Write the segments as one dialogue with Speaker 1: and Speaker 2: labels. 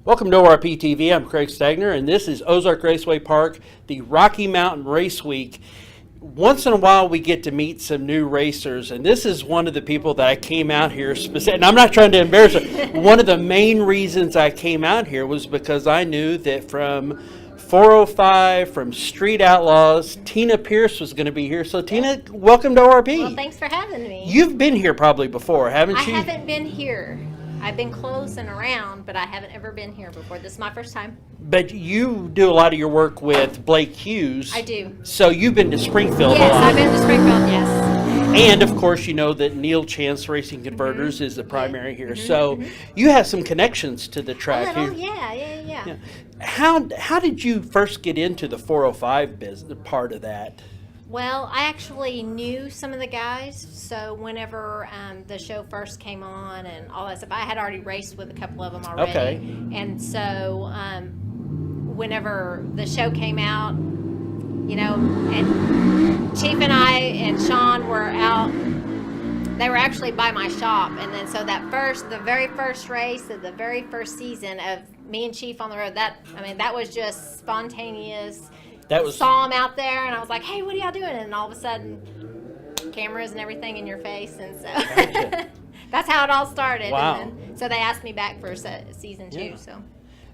Speaker 1: Welcome to ORP TV. I'm Craig Stagner, and this is Ozark Raceway Park, the Rocky Mountain Race Week. Once in a while, we get to meet some new racers, and this is one of the people that I came out here specific. And I'm not trying to embarrass her. One of the main reasons I came out here was because I knew that from 405, from Street Outlaws, Tina Pierce was going to be here. So, Tina, welcome to ORP.
Speaker 2: Well, thanks for having me.
Speaker 1: You've been here probably before, haven't you?
Speaker 2: I haven't been here. I've been close and around, but I haven't ever been here before. This is my first time.
Speaker 1: But you do a lot of your work with Blake Hughes.
Speaker 2: I do.
Speaker 1: So you've been to Springfield a lot.
Speaker 2: Yes, I've been to Springfield, yes.
Speaker 1: And, of course, you know that Neil Chance Racing Converters is the primary here. So you have some connections to the track here.
Speaker 2: Yeah.
Speaker 1: How did you first get into the 405 business, part of that?
Speaker 2: Well, I actually knew some of the guys, so whenever the show first came on and all that stuff, I had already raced with a couple of them already.
Speaker 1: Okay.
Speaker 2: And so whenever the show came out, you know, and Chief and I and Sean were out, they were actually by my shop. And then so the very first race of the very first season of me and Chief on the road, that was just spontaneous. Saw him out there, and I was like, "Hey, what are y'all doing?" And all of a sudden, cameras and everything in your face, and so
Speaker 1: Gotcha.
Speaker 2: that's how it all started.
Speaker 1: Wow.
Speaker 2: And then, so they asked me back for season 2.
Speaker 1: Yeah.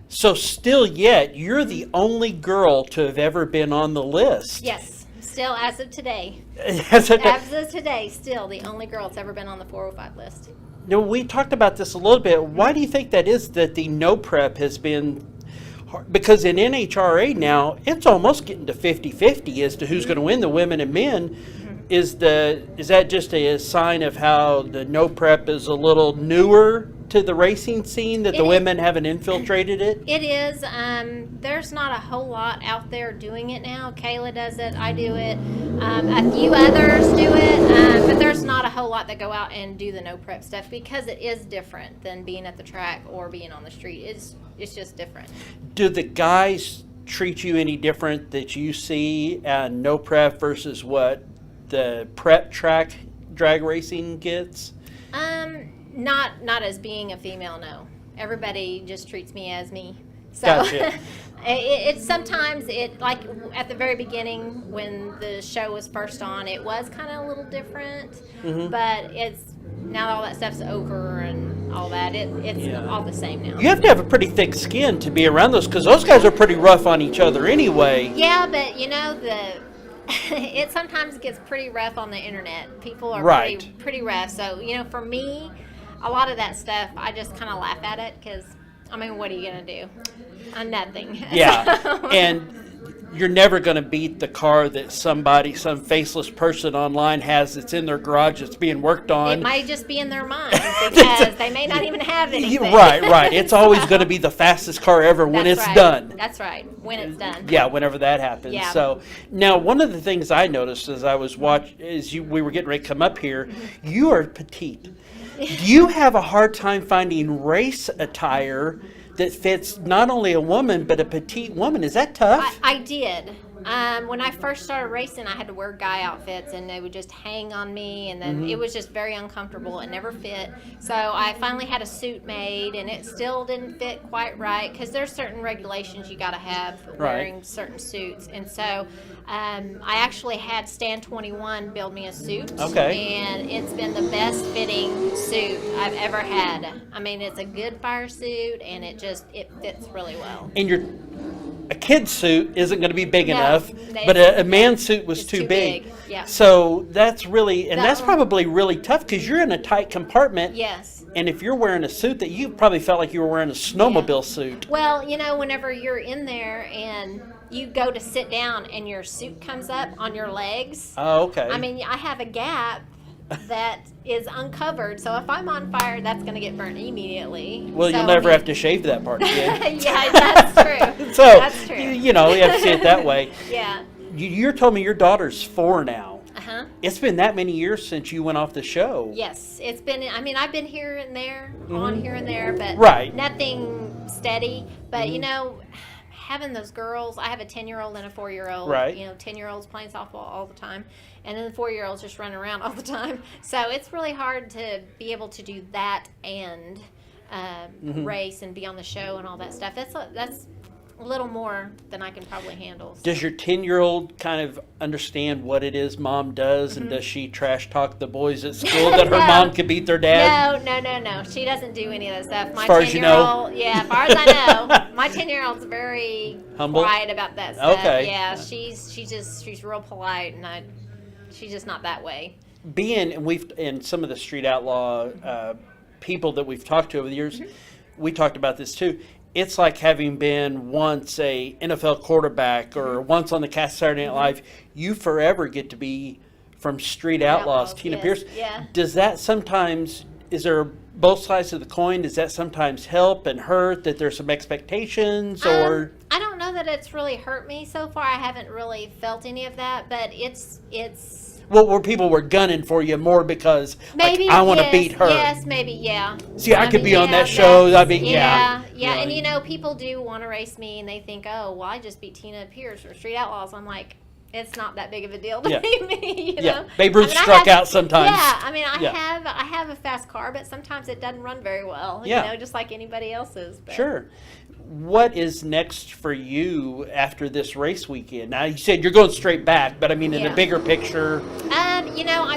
Speaker 2: So
Speaker 1: still yet, you're the only girl to have ever been on the list.
Speaker 2: yes, still as of today, still the only girl that's ever been on the 405 list.
Speaker 1: Now, we talked about this a little bit. Why do you think that is, that the no prep has been? Because in NHRA now, it's almost getting to 50-50 as to who's going to win, the women and men. Is that just a sign of how the no prep is a little newer to the racing scene, that the women haven't infiltrated it?
Speaker 2: It is. There's not a whole lot out there doing it now. Kayla does it. I do it. A few others do it. But there's not a whole lot that go out and do the no prep stuff because it is different than being at the track or being on the street. It's just different.
Speaker 1: Do the guys treat you any different that you see no prep versus what the prep track drag racing gets?
Speaker 2: Not as being a female, no. Everybody just treats me as me. So
Speaker 1: Gotcha.
Speaker 2: it's sometimes like at the very beginning when the show was first on, it was kind of a little different. But it's now that all that stuff's over and all that, it's all the same now.
Speaker 1: You have to have a pretty thick skin to be around those, because those guys are pretty rough on each other anyway.
Speaker 2: Yeah, but you know it sometimes gets pretty rough on the internet. People are pretty rough. So, you know, for me, a lot of that stuff, I just kind of laugh at it because, I mean, what are you going to do? Nothing.
Speaker 1: Yeah, and you're never going to beat the car that some faceless person online has that's in their garage that's being worked on.
Speaker 2: It might just be in their mind because they may not even have anything.
Speaker 1: Right. It's always going to be the fastest car ever when it's done.
Speaker 2: That's right, when it's done.
Speaker 1: Yeah, whenever that happens.
Speaker 2: Yeah.
Speaker 1: So now, one of the things I noticed as I was we were getting ready to come up here, you are petite. Do you have a hard time finding race attire that fits not only a woman but a petite woman? Is that tough?
Speaker 2: I did. When I first started racing, I had to wear guy outfits, and they would just hang on me, and then it was just very uncomfortable. It never fit. So I finally had a suit made, and it still didn't fit quite right because there's certain regulations you got to have wearing certain suits. And so I actually had Stan 21 build me a suit, and it's been the best fitting suit I've ever had. I mean, it's a good fire suit, and it fits really well.
Speaker 1: And a kid's suit isn't going to be big enough, but a man's suit was too big.
Speaker 2: Yeah.
Speaker 1: So that's that's probably really tough because you're in a tight compartment.
Speaker 2: Yes.
Speaker 1: And if you're wearing a suit that you probably felt like you were wearing a snowmobile suit.
Speaker 2: Well, you know, whenever you're in there and you go to sit down and your suit comes up on your legs.
Speaker 1: Oh, okay.
Speaker 2: I mean, I have a gap that is uncovered, so if I'm on fire, that's going to get burnt immediately.
Speaker 1: Well, you'll never have to shave that part again.
Speaker 2: Yeah, that's true.
Speaker 1: So,
Speaker 2: that's true.
Speaker 1: You know, you have to see it that way.
Speaker 2: Yeah.
Speaker 1: You're told me your daughter's 4 now.
Speaker 2: Uh-huh.
Speaker 1: It's been that many years since you went off the show.
Speaker 2: Yes, it's been, I mean, I've been here and there, on here and there, but nothing steady. But, you know, having those girls, I have a 10-year-old and a 4-year-old.
Speaker 1: Right.
Speaker 2: You know, 10-year-olds playing softball all the time, and then the 4-year-olds just running around all the time. So it's really hard to be able to do that and race and be on the show and all that stuff. That's a little more than I can probably handle. So.
Speaker 1: Does your 10-year-old kind of understand what it is mom does, and does she trash talk the boys at school that her mom could beat their dad?
Speaker 2: No. She doesn't do any of that stuff. My
Speaker 1: as far as you know?
Speaker 2: Yeah, as far as I know. My 10-year-old's very
Speaker 1: humble,
Speaker 2: quiet about that stuff.
Speaker 1: Okay.
Speaker 2: Yeah, she's real polite, and she's just not that way.
Speaker 1: In some of the street outlaw people that we've talked to over the years, we talked about this too. It's like having been once a NFL quarterback or once on the cast of Saturday Night Live. You forever get to be from Street Outlaws, Tina Pierce.
Speaker 2: Yeah.
Speaker 1: Does that sometimes, is there both sides of the coin? Does that sometimes help and hurt, that there's some expectations, or?
Speaker 2: I don't know that it's really hurt me so far. I haven't really felt any of that, but it's.
Speaker 1: Well, where people were gunning for you more because
Speaker 2: maybe,
Speaker 1: I want to beat her.
Speaker 2: Yes, maybe, yeah.
Speaker 1: See, I could be on that show.
Speaker 2: Yeah. And people do want to race me, and they think, oh, well, I just beat Tina Pierce or Street Outlaws. I'm like, it's not that big of a deal to beat me. You know?
Speaker 1: Babe Ruth struck out sometimes.
Speaker 2: Yeah, I have a fast car, but sometimes it doesn't run very well. You know, just like anybody else's. But.
Speaker 1: Sure. What is next for you after this race weekend? Now, you said you're going straight back, but I mean, in the bigger picture.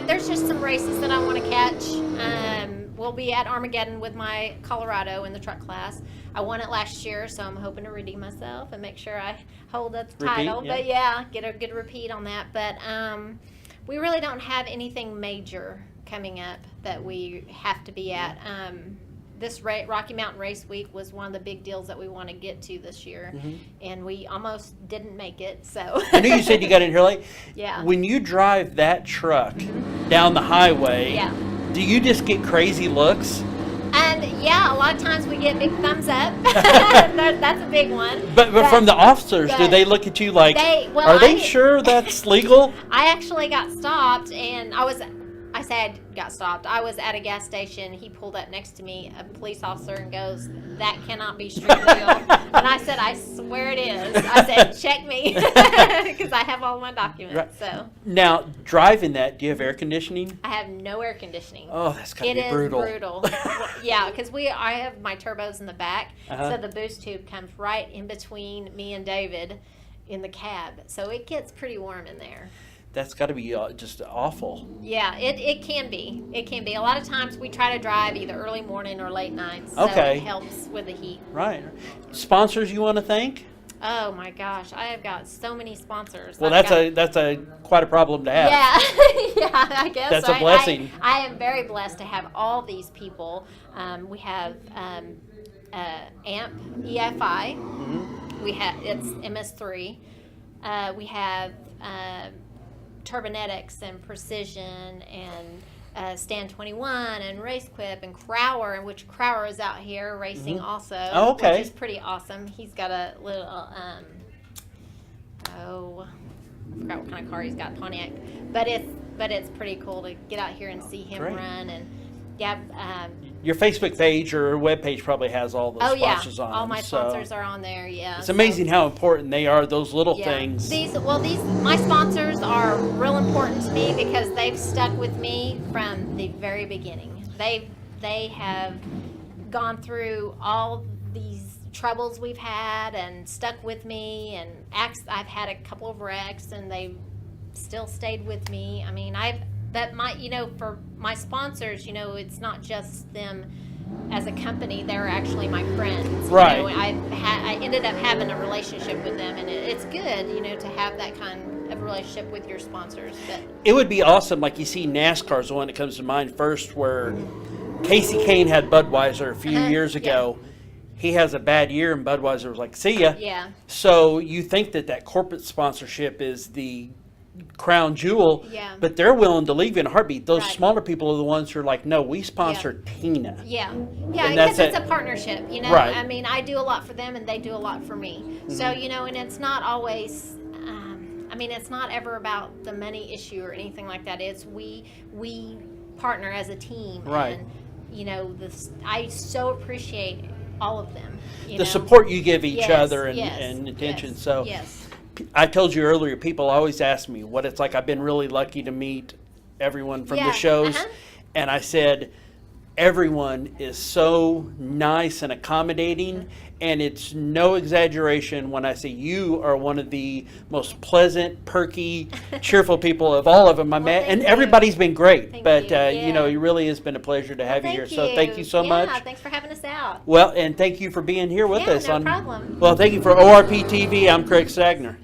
Speaker 2: There's just some races that I want to catch. We'll be at Armageddon with my Colorado in the truck class. I won it last year, so I'm hoping to redeem myself and make sure I hold up the title. But get a good repeat on that. But we really don't have anything major coming up that we have to be at. This Rocky Mountain Race Week was one of the big deals that we want to get to this year, and we almost didn't make it. So
Speaker 1: I knew you said you got in here late.
Speaker 2: Yeah.
Speaker 1: When you drive that truck down the highway, do you just get crazy looks?
Speaker 2: And a lot of times we get big thumbs up. That's a big one.
Speaker 1: But from the officers, do they look at you like, are they sure that's legal?
Speaker 2: I actually got stopped, and I said I got stopped. I was at a gas station. He pulled up next to me, a police officer, and goes, "That cannot be street legal." And I said, "I swear it is." I said, "Check me," because I have all my documents. Right. So
Speaker 1: now, driving that, do you have air conditioning?
Speaker 2: I have no air conditioning.
Speaker 1: Oh, that's gotta be brutal.
Speaker 2: It is brutal. Yeah, because I have my turbos in the back, so the boost tube comes right in between me and David in the cab, so it gets pretty warm in there.
Speaker 1: That's got to be just awful.
Speaker 2: Yeah, it can be. It can be. A lot of times we try to drive either early morning or late nights, so it helps with the heat.
Speaker 1: Right. Sponsors you want to thank?
Speaker 2: Oh my gosh, I have got so many sponsors.
Speaker 1: Well, that's quite a problem to have.
Speaker 2: Yeah, I guess
Speaker 1: that's a blessing.
Speaker 2: I am very blessed to have all these people. We have AMP EFI. We have it's MS3. We have Turbonetics and Precision and Stand 21 and Race Quip and Crower, and which Crower is out here racing also.
Speaker 1: Oh, okay.
Speaker 2: Which is pretty awesome. He's got a little I forgot what kind of car he's got, Pontiac, but it's pretty cool to get out here and see him run. And
Speaker 1: your Facebook page or webpage probably has all those sponsors on.
Speaker 2: All my sponsors are on there. Yeah,
Speaker 1: it's amazing how important they are. Those little things.
Speaker 2: These my sponsors are real important to me because they've stuck with me from the very beginning. They have gone through all these troubles we've had and stuck with me. And I've had a couple of wrecks, and they've still stayed with me. I mean, for my sponsors, it's not just them as a company; they're actually my friends.
Speaker 1: Right.
Speaker 2: I ended up having a relationship with them, and it's good, to have that kind of relationship with your sponsors. But
Speaker 1: it would be awesome, like you see NASCAR is the one that comes to mind first, where Casey Kane had Budweiser a few years ago. Yeah. He has a bad year, and Budweiser was like, "See ya."
Speaker 2: Yeah.
Speaker 1: So you think that corporate sponsorship is the crown jewel, but they're willing to leave you in a heartbeat. Those smaller people are the ones who are like, "No, we sponsor Tina."
Speaker 2: Yeah, because it's a partnership.
Speaker 1: Right.
Speaker 2: I mean, I do a lot for them, and they do a lot for me. So and it's not always. It's not ever about the money issue or anything like that. It's we partner as a team,
Speaker 1: right?
Speaker 2: And I so appreciate all of them.
Speaker 1: The support you give each other and attention.
Speaker 2: Yes,
Speaker 1: so.
Speaker 2: Yes.
Speaker 1: I told you earlier, people always ask me what it's like. I've been really lucky to meet everyone from the shows. And I said, everyone is so nice and accommodating, and it's no exaggeration when I say you are one of the most pleasant, perky, cheerful people of all of them I met,
Speaker 2: thank
Speaker 1: and
Speaker 2: you.
Speaker 1: everybody's been great.
Speaker 2: Thank
Speaker 1: but
Speaker 2: you.
Speaker 1: you know,
Speaker 2: Yeah.
Speaker 1: it really has been a pleasure to have you here. So thank you so
Speaker 2: Yeah,
Speaker 1: much.
Speaker 2: thanks for having us out.
Speaker 1: Well, and thank you for being here with
Speaker 2: Yeah,
Speaker 1: us.
Speaker 2: no problem.
Speaker 1: Well, thank you for ORP TV. I'm Craig Stagner.